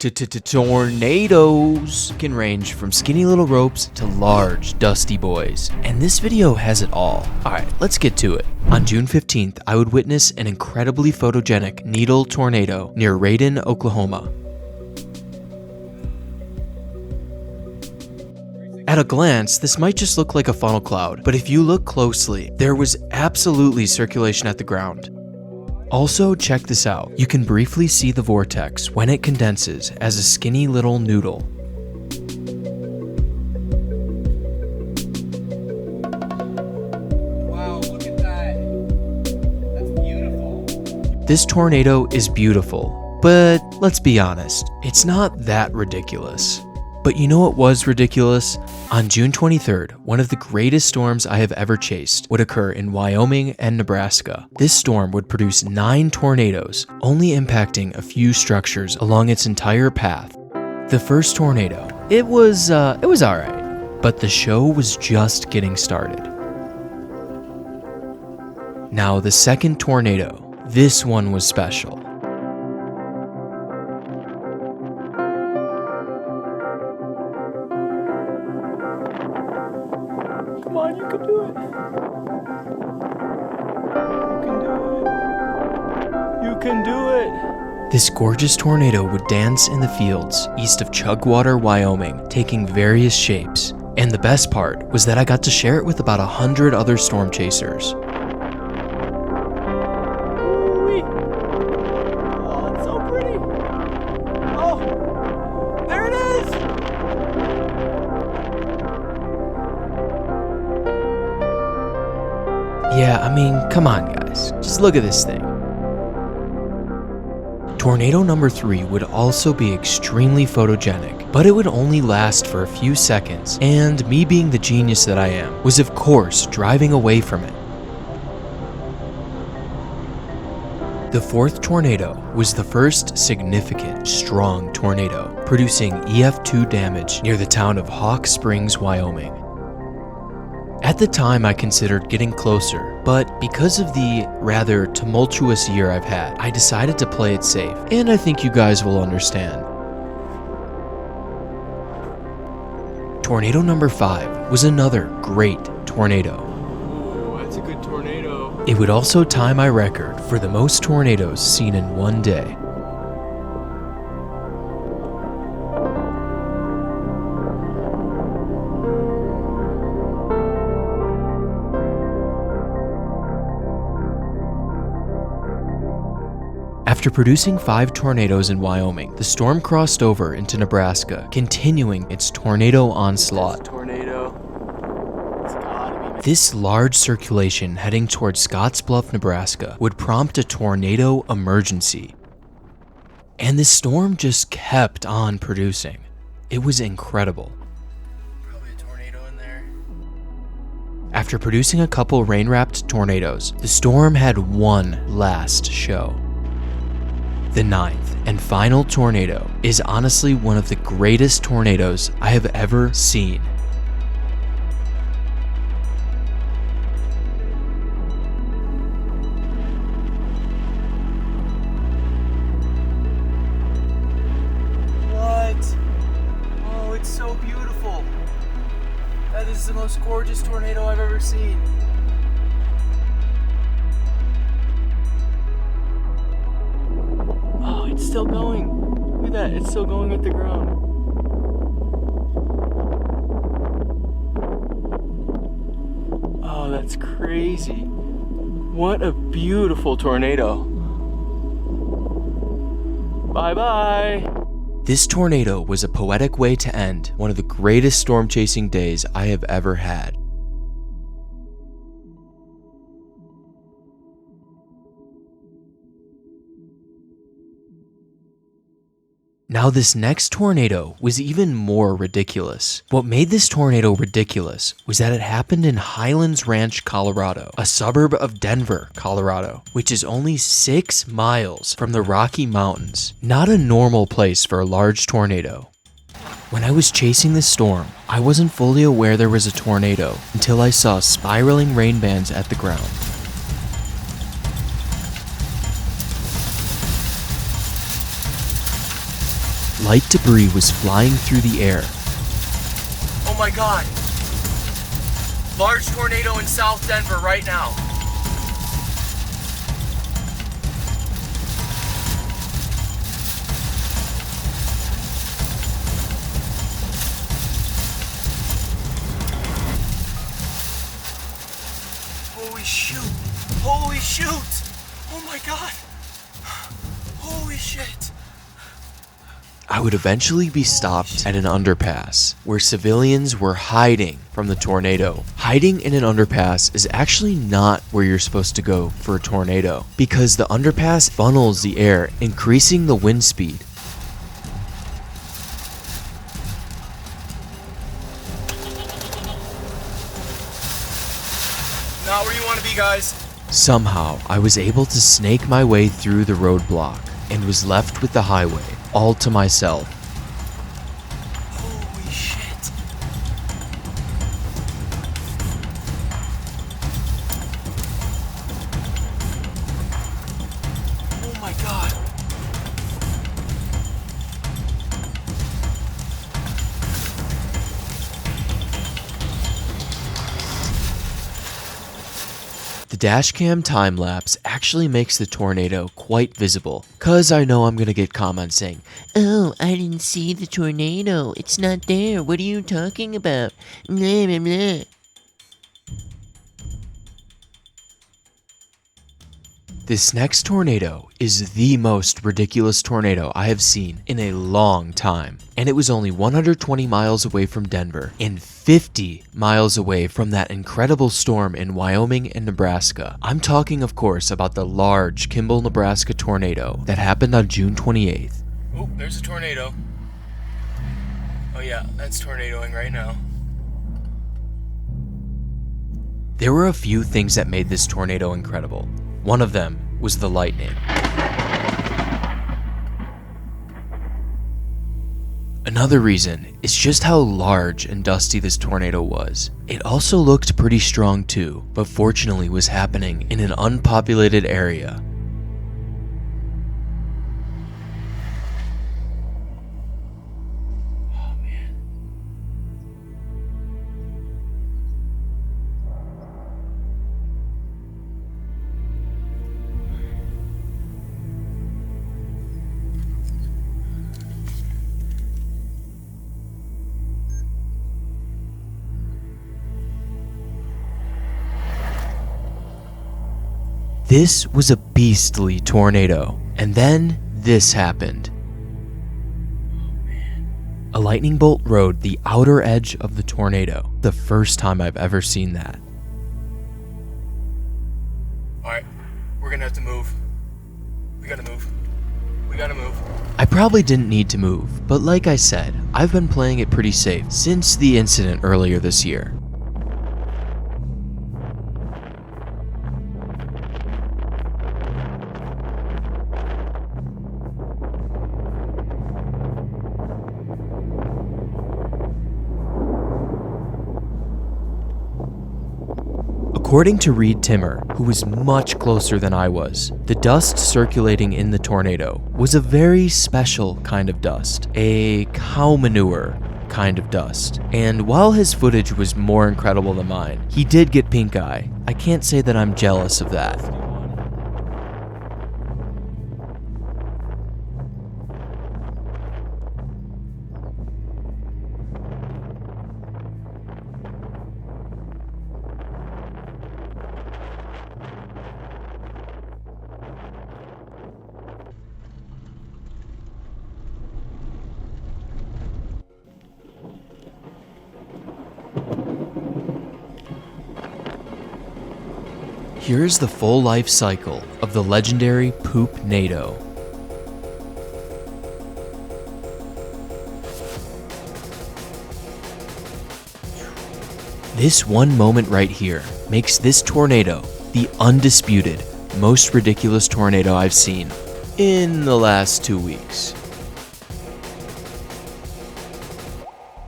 Tornadoes can range from skinny little ropes to large, dusty boys. And this video has it all. Alright, let's get to it. On June 15th, I would witness an incredibly photogenic needle tornado near Raiden, Oklahoma. At a glance, this might just look like a funnel cloud, but if you look closely, there was absolutely circulation at the ground. Also, check this out. You can briefly see the vortex when it condenses as a skinny little noodle. Wow, look at that. That's beautiful. This tornado is beautiful, but let's be honest, it's not that ridiculous. But you know what was ridiculous? On June 23rd, one of the greatest storms I have ever chased would occur in Wyoming and Nebraska. This storm would produce 9 tornadoes, only impacting a few structures along its entire path. The first tornado, it was alright, but the show was just getting started. Now the second tornado, this one was special. Come on, you can do it. You can do it. This gorgeous tornado would dance in the fields east of Chugwater, Wyoming, taking various shapes. And the best part was that I got to share it with about 100 other storm chasers. Ooh-wee. Oh, it's so pretty. Oh, there it is. Yeah, I mean, come on guys, just look at this thing. Tornado number 3 would also be extremely photogenic, but it would only last for a few seconds, and me being the genius that I am, was of course driving away from it. The fourth tornado was the first significant, strong tornado, producing EF2 damage near the town of Hawk Springs, Wyoming. At the time, I considered getting closer, but because of the rather tumultuous year I've had, I decided to play it safe, and I think you guys will understand. Tornado number 5 was another great tornado. Ooh, that's a good tornado. It would also tie my record for the most tornadoes seen in one day. After producing 5 tornadoes in Wyoming, the storm crossed over into Nebraska, continuing its tornado onslaught. Tornado. It's gotta be. This large circulation heading towards Scottsbluff, Nebraska would prompt a tornado emergency. And this storm just kept on producing. It was incredible. Probably a tornado in there. After producing a couple rain-wrapped tornadoes, the storm had one last show. The 9th and final tornado is honestly one of the greatest tornadoes I have ever seen. What? Oh, it's so beautiful. That is the most gorgeous tornado I've ever seen. Oh, it's still going. Look at that, it's still going with the ground. Oh, that's crazy. What a beautiful tornado. Bye-bye. This tornado was a poetic way to end one of the greatest storm chasing days I have ever had. Now this next tornado was even more ridiculous. What made this tornado ridiculous was that it happened in Highlands Ranch, Colorado, a suburb of Denver, Colorado, which is only 6 miles from the Rocky Mountains. Not a normal place for a large tornado. When I was chasing this storm, I wasn't fully aware there was a tornado until I saw spiraling rain bands at the ground. Light debris was flying through the air. Oh my god. Large tornado in South Denver right now. Holy shoot. Holy shoot. Oh my god. Holy shit. I would eventually be stopped at an underpass where civilians were hiding from the tornado. Hiding in an underpass is actually not where you're supposed to go for a tornado because the underpass funnels the air, increasing the wind speed. Not where you want to be, guys. Somehow, I was able to snake my way through the roadblock and was left with the highway all to myself. Holy shit. Oh my god. The dashcam time lapse actually makes the tornado quite visible, cause I know I'm gonna get comments saying, "Oh, I didn't see the tornado. It's not there. What are you talking about? Blah, blah, blah." This next tornado is the most ridiculous tornado I have seen in a long time, and it was only 120 miles away from Denver and 50 miles away from that incredible storm in Wyoming and Nebraska. I'm talking, of course, about the large Kimball, Nebraska tornado that happened on June 28th. Oh, there's a tornado. Oh yeah, that's tornadoing right now. There were a few things that made this tornado incredible. One of them was the lightning. Another reason is just how large and dusty this tornado was. It also looked pretty strong too, but fortunately was happening in an unpopulated area. Oh man. This was a beastly tornado, and then this happened. A lightning bolt rode the outer edge of the tornado, the first time I've ever seen that. Alright, we're gonna have to move. We gotta move. We gotta move. I probably didn't need to move, but like I said, I've been playing it pretty safe since the incident earlier this year. According to Reed Timmer, who was much closer than I was, the dust circulating in the tornado was a very special kind of dust, a cow manure kind of dust. And while his footage was more incredible than mine, he did get pink eye. I can't say that I'm jealous of that. Here's the full life cycle of the legendary Poop-nado. This one moment right here makes this tornado the undisputed most ridiculous tornado I've seen in the last 2 weeks.